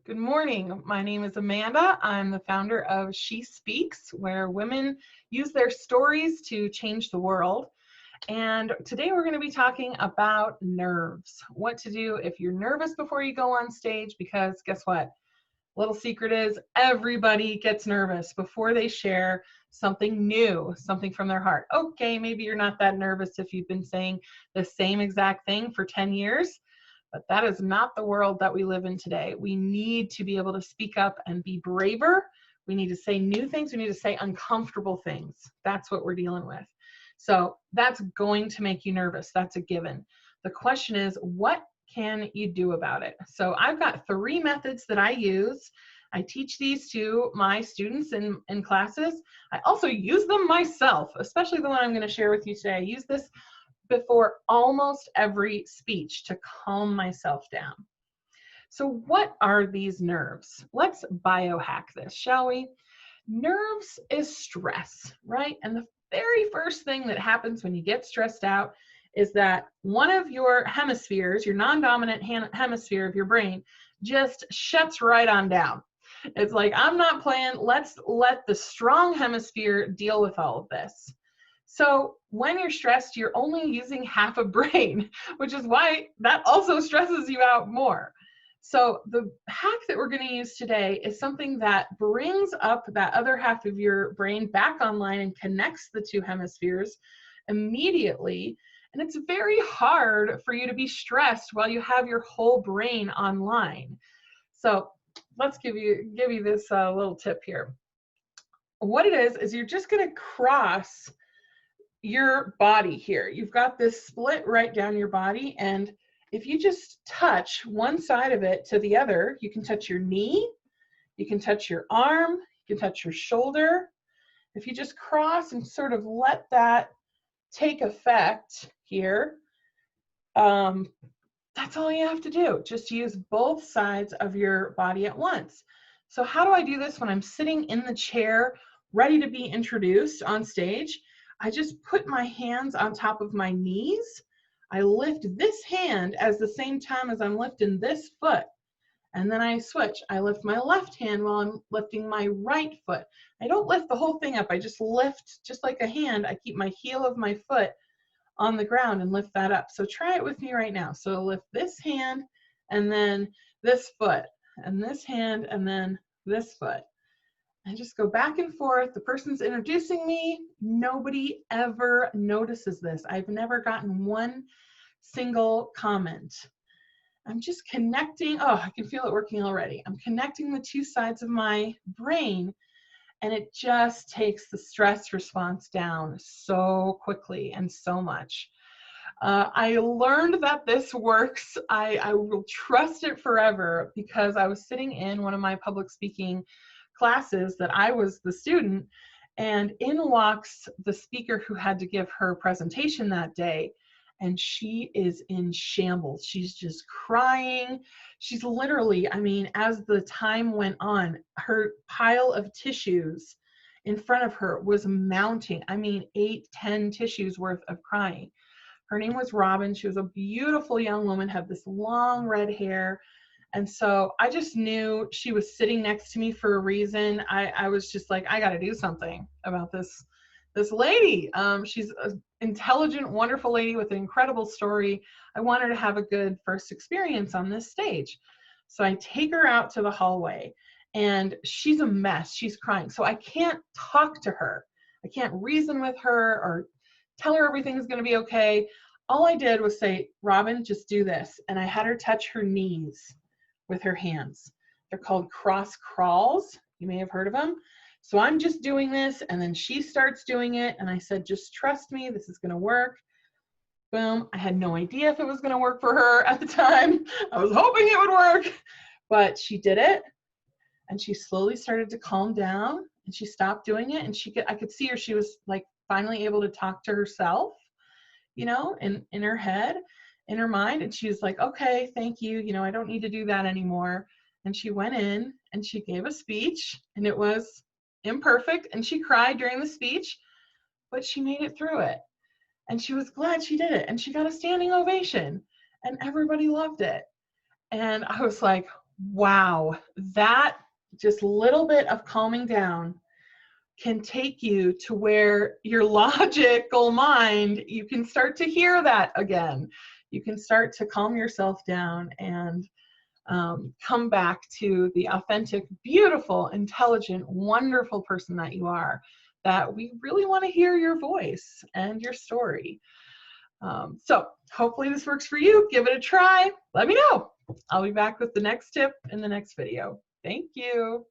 Good morning. My name is Amanda. I'm the founder of She Speaks, where women use their stories to change the world. And today we're going to be talking about nerves. What to do if you're nervous before you go on stage, because guess what? Little secret is everybody gets nervous before they share something new, something from their heart. Okay, maybe you're not that nervous if you've been saying the same exact thing for 10 years. But that is not the world that we live in today. We need to be able to speak up and be braver. We need to say new things. We need to say uncomfortable things. That's what we're dealing with. So that's going to make you nervous. That's a given. The question is, what can you do about it? So I've got 3 methods that I use. I teach these to my students in classes. I also use them myself, especially the one I'm going to share with you today. I use this before almost every speech to calm myself down. So what are these nerves? Let's biohack this, shall we? Nerves is stress, right? And the very first thing that happens when you get stressed out is that one of your hemispheres, your non-dominant hemisphere of your brain, just shuts right on down. It's like, I'm not playing. Let's let the strong hemisphere deal with all of this. So when you're stressed, you're only using half a brain, which is why that also stresses you out more. So the hack that we're going to use today is something that brings up that other half of your brain back online and connects the 2 hemispheres immediately. And it's very hard for you to be stressed while you have your whole brain online. So let's give you this little tip here. What it is you're just going to cross your body here. You've got this split right down your body, and if you just touch one side of it to the other, you can touch your knee, you can touch your arm, you can touch your shoulder. If you just cross and sort of let that take effect here, that's all you have to do. Just use both sides of your body at once. So how do I do this when I'm sitting in the chair ready to be introduced on stage? I just put my hands on top of my knees. I lift this hand at the same time as I'm lifting this foot. And then I switch. I lift my left hand while I'm lifting my right foot. I don't lift the whole thing up. I just lift just like a hand. I keep my heel of my foot on the ground and lift that up. So try it with me right now. So lift this hand and then this foot, and this hand and then this foot. I just go back and forth. The person's introducing me. Nobody ever notices this. I've never gotten one single comment. I'm just connecting. Oh, I can feel it working already. I'm connecting the 2 sides of my brain, and it just takes the stress response down so quickly and so much. I learned that this works. I will trust it forever because I was sitting in one of my public speaking classes that I was the student, and in walks the speaker who had to give her presentation that day, and she is in shambles. She's just crying. She's literally, I mean, as the time went on, her pile of tissues in front of her was mounting. I mean, 8, 10 tissues worth of crying. Her name was Robin. She was a beautiful young woman, had this long red hair. And so I just knew she was sitting next to me for a reason. I was just like, I got to do something about this lady. She's an intelligent, wonderful lady with an incredible story. I want her to have a good first experience on this stage. So I take her out to the hallway, and she's a mess. She's crying. So I can't talk to her. I can't reason with her or tell her everything's going to be okay. All I did was say, Robin, just do this. And I had her touch her knees with her hands. They're called cross crawls. You may have heard of them. So I'm just doing this, and then she starts doing it, and I said, just trust me, this is going to work. Boom. I had no idea if it was going to work for her at the time. I was hoping it would work, but she did it, and she slowly started to calm down, and she stopped doing it, and I could see her. She was like finally able to talk to herself, you know, in her head, in her mind, and she was like, okay, thank you. You know, I don't need to do that anymore. And she went in and she gave a speech, and it was imperfect, and she cried during the speech, but she made it through it, and she was glad she did it, and she got a standing ovation, and everybody loved it. And I was like, Wow, that just little bit of calming down can take you to where your logical mind, you can start to hear that again. You can start to calm yourself down and come back to the authentic, beautiful, intelligent, wonderful person that you are, that we really want to hear your voice and your story. So hopefully this works for you. Give it a try. Let me know. I'll be back with the next tip in the next video. Thank you.